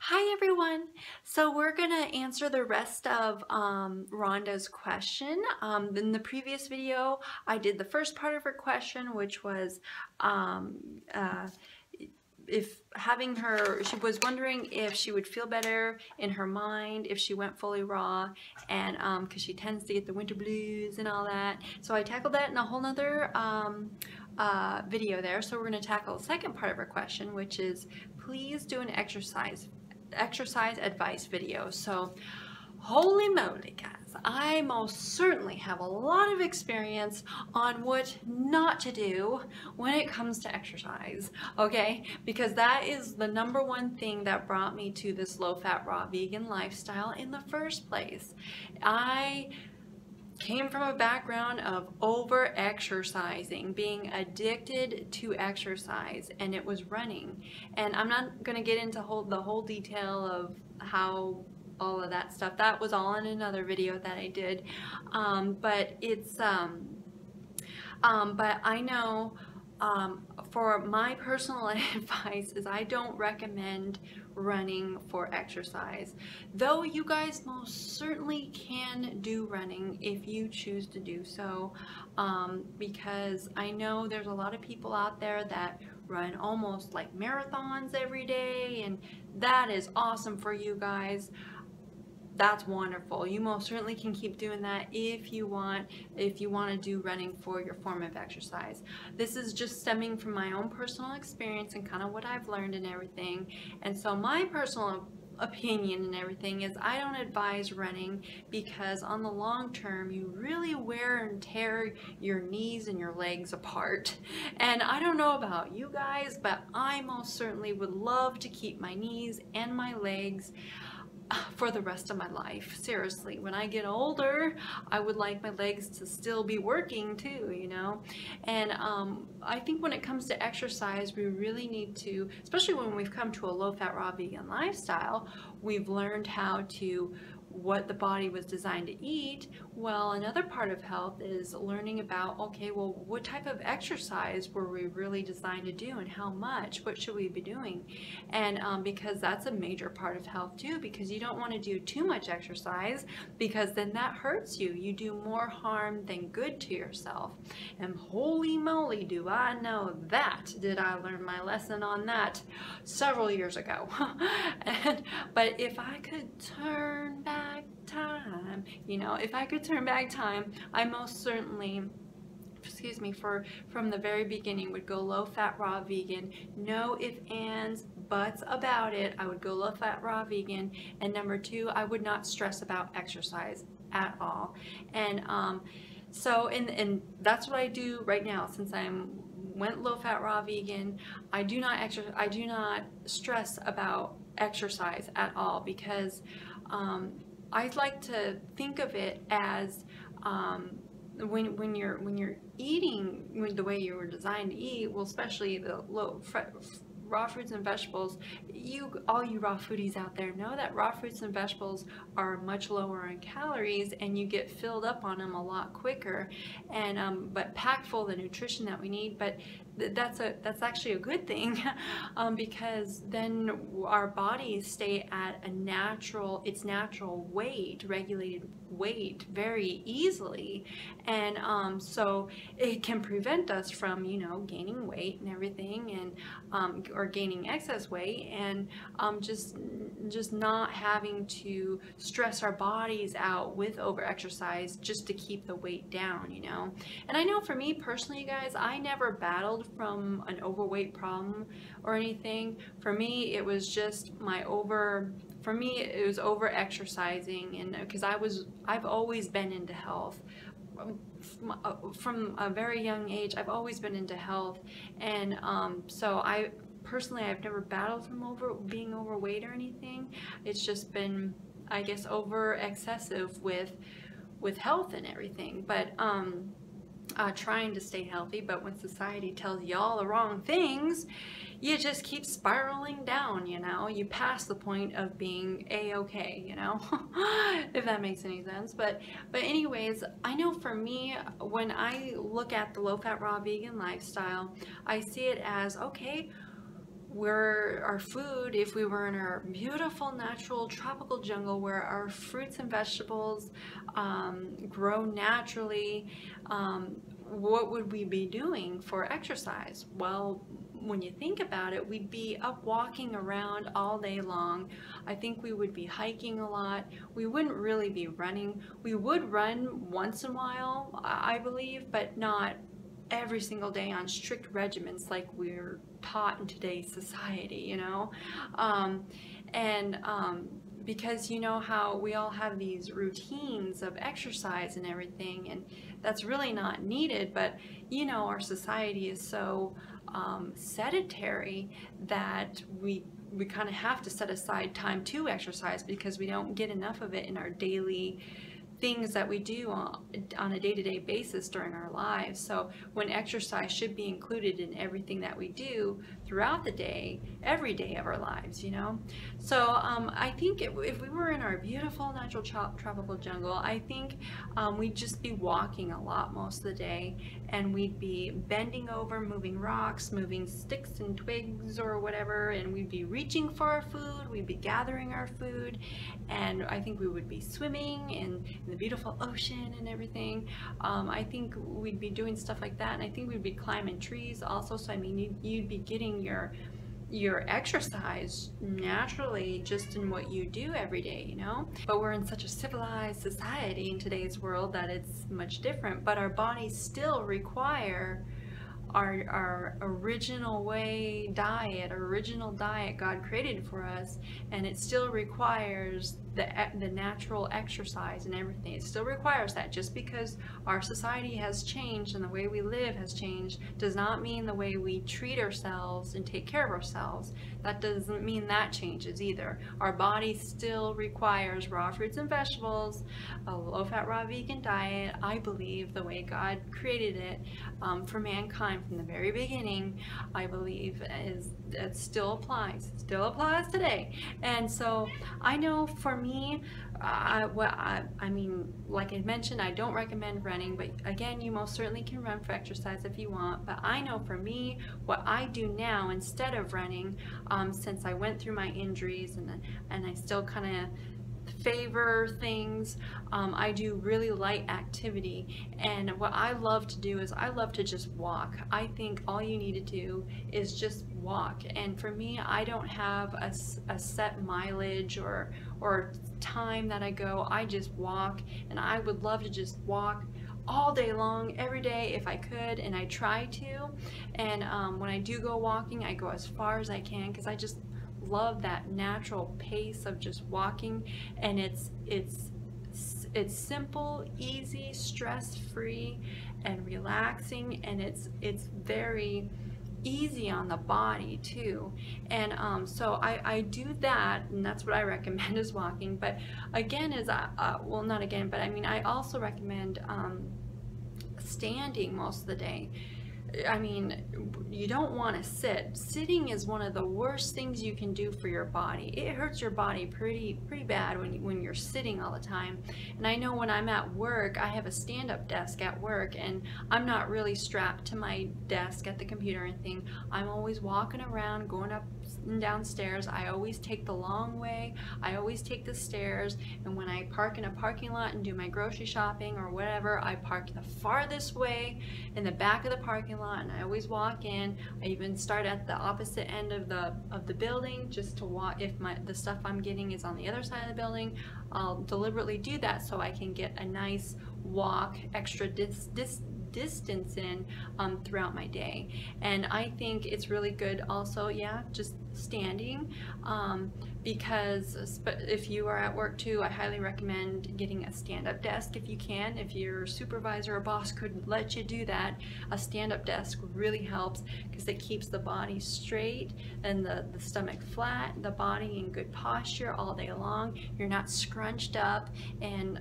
Hi everyone! So we're gonna answer the rest of Rhonda's question. In the previous video, I did the first part of her question, which was um, uh, if having her, she was wondering if she would feel better in her mind if she went fully raw, and because she tends to get the winter blues and all that. So I tackled that in a whole nother video there. So we're going to tackle the second part of her question, which is please do an exercise advice video. So holy moly, guys, I most certainly have a lot of experience on what not to do when it comes to exercise, okay? Because that is the number one thing that brought me to this low-fat, raw vegan lifestyle in the first place. I came from a background of over-exercising, being addicted to exercise, and it was running. And I'm not going to get into the whole detail of how all of that stuff. That was all in another video that I did. But I know for my personal advice is I don't recommend running for exercise, though you guys most certainly can do running if you choose to do so, because I know there's a lot of people out there that run almost like marathons every day, and that is awesome for you guys. That's wonderful. You most certainly can keep doing that if you want to do running for your form of exercise. This is just stemming from my own personal experience and kind of what I've learned and everything. And so my personal opinion and everything is I don't advise running, because on the long term you really wear and tear your knees and your legs apart. And I don't know about you guys, but I most certainly would love to keep my knees and my legs for the rest of my life. Seriously, when I get older, I would like my legs to still be working too, you know. And I think when it comes to exercise, we really need to, especially when we've come to a low-fat, raw vegan lifestyle, we've learned what the body was designed to eat. Well, another part of health is learning about, okay, well, what type of exercise were we really designed to do, and how much? What should we be doing? And because that's a major part of health too, because you don't want to do too much exercise, because then that hurts you. You do more harm than good to yourself. And holy moly, do I know that. Did I learn my lesson on that several years ago. But if I could turn back time, you know, if I could turn back time, I most certainly, excuse me, from the very beginning would go low-fat, raw vegan. No ifs, ands, buts about it. I would go low-fat, raw vegan. And number two, I would not stress about exercise at all. And so that's what I do right now. Since went low-fat, raw vegan, I do not stress about exercise at all, because I like to think of it as when you're eating the way you were designed to eat, well, especially the raw fruits and vegetables, all you raw foodies out there know that raw fruits and vegetables are much lower in calories, and you get filled up on them a lot quicker, and but packed full of the nutrition that we need. But that's actually a good thing, because then our bodies stay at its natural weight, regulated weight, very easily, and so it can prevent us from, you know, gaining weight and everything, and or gaining excess weight, and just not having to stress our bodies out with over exercise just to keep the weight down, you know. And I know for me personally, you guys, I never battled from an overweight problem or anything. For me, it was just it was over exercising, and because I've always been into health. From a very young age, I've always been into health, and so I've never battled from being overweight or anything. It's just been, I guess, over excessive with health and everything. But trying to stay healthy, but when society tells you all the wrong things, you just keep spiraling down, you know. You pass the point of being a-okay, you know. If that makes any sense. But anyways, I know for me, when I look at the low-fat, raw vegan lifestyle, I see it as, okay, our food, if we were in our beautiful natural tropical jungle where our fruits and vegetables grow naturally, what would we be doing for exercise? Well, when you think about it, we'd be up walking around all day long. I think we would be hiking a lot. We wouldn't really be running. We would run once in a while, I believe, but not every single day on strict regimens like we're taught in today's society, you know? Because you know how we all have these routines of exercise and everything, and that's really not needed, but you know, our society is so sedentary that we kind of have to set aside time to exercise because we don't get enough of it in our daily things that we do on a day-to-day basis during our lives. So when exercise should be included in everything that we do throughout the day, every day of our lives, you know. So I think if we were in our beautiful natural tropical jungle, I think we'd just be walking a lot most of the day, and we'd be bending over, moving rocks, moving sticks and twigs or whatever, and we'd be reaching for our food, we'd be gathering our food, and I think we would be swimming in the beautiful ocean and everything. I think we'd be doing stuff like that, and I think we'd be climbing trees also. So I mean, you'd be getting your exercise naturally just in what you do every day, you know. But we're in such a civilized society in today's world that it's much different, but our bodies still require our original original diet God created for us, and it still requires the natural exercise and everything. It still requires that. Just because our society has changed and the way we live has changed does not mean the way we treat ourselves and take care of ourselves, that doesn't mean that changes either. Our body still requires raw fruits and vegetables, a low-fat raw vegan diet, I believe, the way God created it for mankind from the very beginning. I believe it still applies today. And so I know for me, I mean, like I mentioned, I don't recommend running, but again, you most certainly can run for exercise if you want. But I know for me, what I do now instead of running, since I went through my injuries and I still kind of favor things, I do really light activity, and what I love to do is I love to just walk. I think all you need to do is just walk, and for me, I don't have a set mileage or time that I go. I just walk, and I would love to just walk all day long, every day if I could, and I try to. And when I do go walking, I go as far as I can because I just love that natural pace of just walking, and it's simple, easy, stress-free, and relaxing, and it's very easy on the body too. And so I do that, and that's what I recommend is walking. But again, well, not again, but I mean, I also recommend standing most of the day. I mean, you don't want to sit. Sitting is one of the worst things you can do for your body. It hurts your body pretty bad when you're sitting all the time. And I know when I'm at work, I have a stand-up desk at work, and I'm not really strapped to my desk at the computer or anything. I'm always walking around, going up and downstairs. I always take the long way. I always take the stairs, and when I park in a parking lot and do my grocery shopping or whatever, I park the farthest way in the back of the parking lot, and I always walk in. I even start at the opposite end of the building just to walk. If the stuff I'm getting is on the other side of the building, I'll deliberately do that so I can get a nice walk, extra distance in throughout my day. And I think it's really good also, yeah, just standing, because if you are at work too, I highly recommend getting a stand-up desk if you can. If your supervisor or boss could let you do that, a stand-up desk really helps because it keeps the body straight and the stomach flat, the body in good posture all day long. You're not scrunched up, and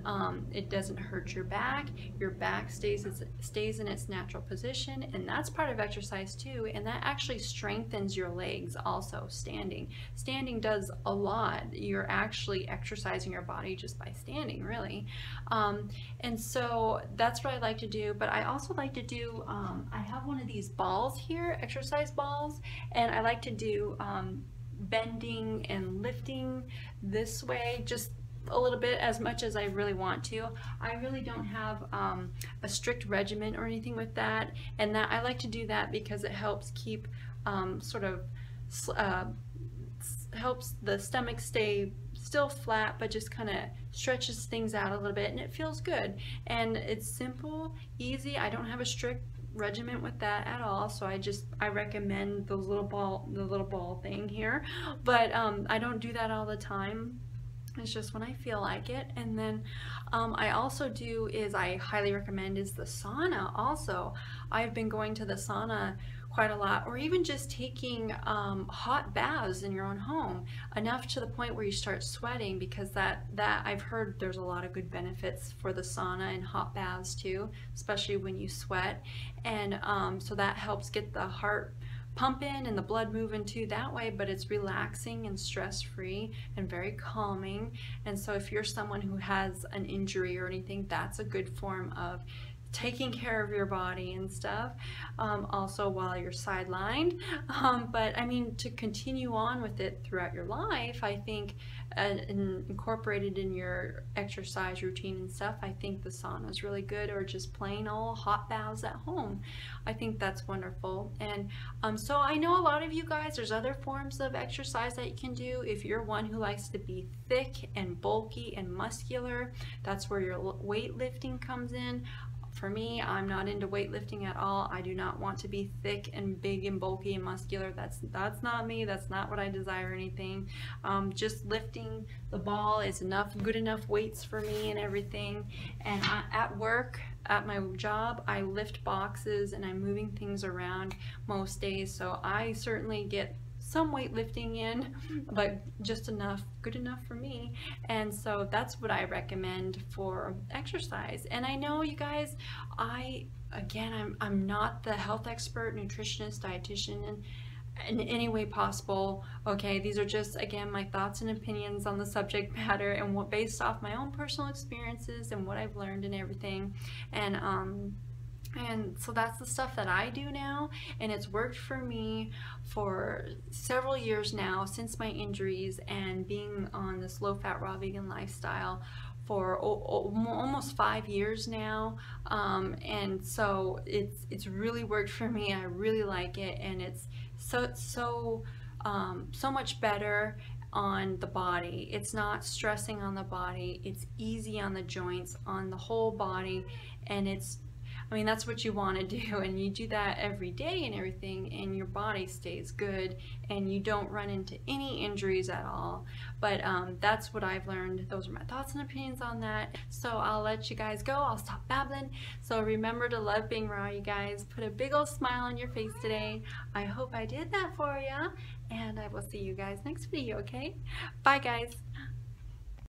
it doesn't hurt your back. Your back stays in its natural position, and that's part of exercise too, and that actually strengthens your legs also. though standing. Standing does a lot. You're actually exercising your body just by standing, really. And so that's what I like to do. But I also like to do, I have one of these balls here, exercise balls, and I like to do bending and lifting this way, just a little bit, as much as I really want to. I really don't have a strict regimen or anything with that, and that I like to do that because it helps keep helps the stomach stay still flat, but just kind of stretches things out a little bit, and it feels good. And it's simple, easy. I don't have a strict regimen with that at all, so I recommend the little ball thing here, but I don't do that all the time. It's just when I feel like it. And then I also do I highly recommend is the sauna also. I've been going to the sauna quite a lot, or even just taking hot baths in your own home, enough to the point where you start sweating, because that I've heard there's a lot of good benefits for the sauna and hot baths too, especially when you sweat. And so that helps get the heart pumping and the blood moving too that way, but it's relaxing and stress-free and very calming. And so if you're someone who has an injury or anything, that's a good form of taking care of your body and stuff, also while you're sidelined. But I mean, to continue on with it throughout your life, I think, incorporated in your exercise routine and stuff, I think the sauna is really good, or just plain old hot baths at home. I think that's wonderful. And so I know a lot of you guys, there's other forms of exercise that you can do. If you're one who likes to be thick and bulky and muscular, that's where your weightlifting comes in. For me, I'm not into weightlifting at all. I do not want to be thick and big and bulky and muscular. That's not me. That's not what I desire or anything. Just lifting the ball is good enough weights for me and everything. And at work, at my job, I lift boxes and I'm moving things around most days. So I certainly get some weightlifting in, but just enough, good enough for me. And so that's what I recommend for exercise. And I know you guys, I'm not the health expert, nutritionist, dietitian in any way possible. Okay, these are just, again, my thoughts and opinions on the subject matter, and what based off my own personal experiences and what I've learned and everything. And so that's the stuff that I do now, and it's worked for me for several years now, since my injuries and being on this low-fat, raw vegan lifestyle for almost 5 years now. And so it's really worked for me. I really like it, and it's so much better on the body. It's not stressing on the body. It's easy on the joints, on the whole body, and I mean, that's what you want to do, and you do that every day and everything, and your body stays good, and you don't run into any injuries at all. But that's what I've learned. Those are my thoughts and opinions on that. So I'll let you guys go. I'll stop babbling. So remember to love being raw, you guys. Put a big old smile on your face today. I hope I did that for you, and I will see you guys next video, okay? Bye, guys.